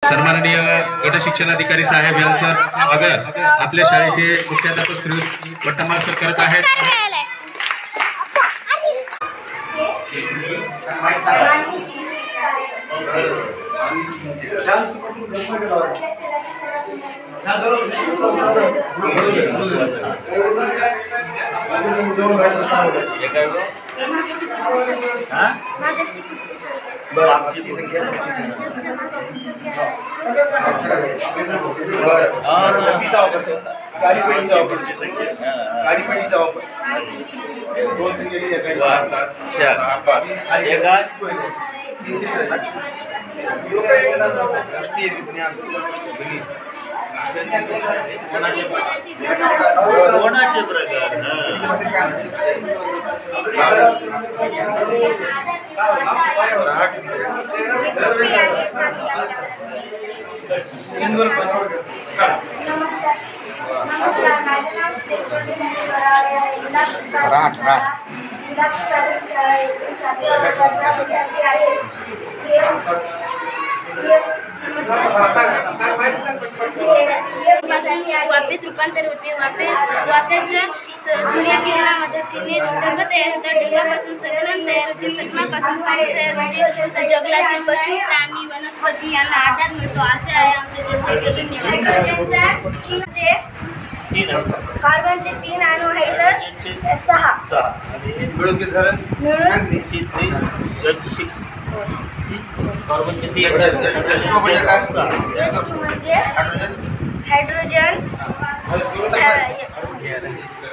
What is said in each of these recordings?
सन्माननीय गट शिक्षणाधिकारी साहेब यांचं स्वागत आपल्या शाळेचे मुख्याध्यापक श्री वट्टमार सर करत आहेत. वाफेत रूपांतर होते. वाफेचं सूर्यकिरणा मदतीने ढग तयार होतात. ढगापासून संकलन तयार होते. संकलनापासून पाऊस तयार होते. जंगलातील पशु प्राणी वनस्पती यांना आधार मिळतो. असे आहे आमचे जलचर. कार्बनचे 3 अणु आहेत. 6 मिळून कार्बनचे 3 म्हणजे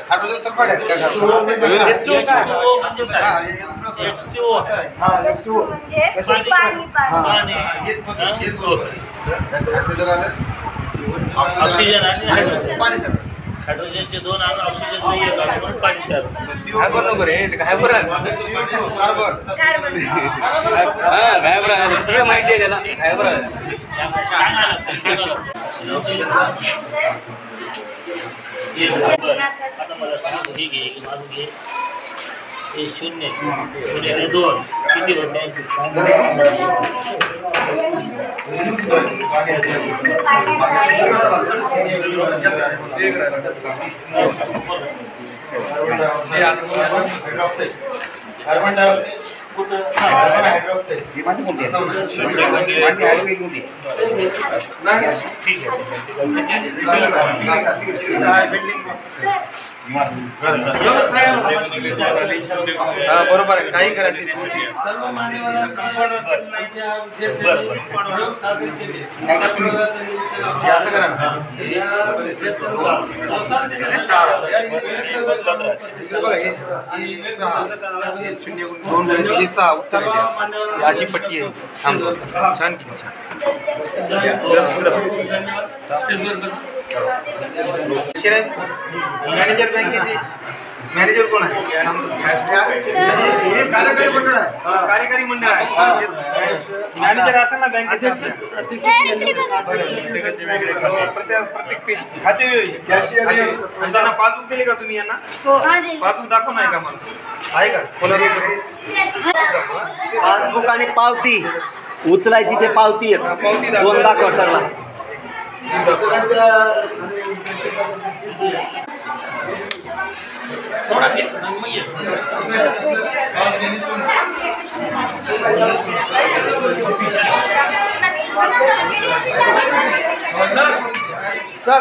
हायड्रोजन सल्फाइड ऑक्सिजन हायड्रोजनचे 2 अणु ऑक्सिजनचे 1 अणु म्हणून पाणी तयार होते. काय बरोबर आहे काय बरोबर कार्बन काय बरोबर सगळं माहिती आहे त्याला काय बरोबर आता मला सांग हे घे माझं घे हे 0 गुणिले 2 किती होते? कार्बन डायऑक्साइड कुठं कार्बन हायड्रोक्साइड ही माहिती कोणती आहे माहिती आहे कोणती ठीक आहे बिल्डिंग बरोबर आहे काही करा उत्तर अशी पट्टी आहे. छान किती छान मॅनेजर बँकेचे मॅनेजर कोण आहे? कार्यकारी मंडळ आहे. कार्यकारी मंडळ आहे. मॅनेजर असेल ना बँकेचे प्रत्येक पेज खाते असताना पासबुक दिले का तुम्ही यांना? पासबुक दाखव नाही का मला आहे का? पासबुक आणि पावती उचलायची ते पावती दोन दाखवा सरला. सर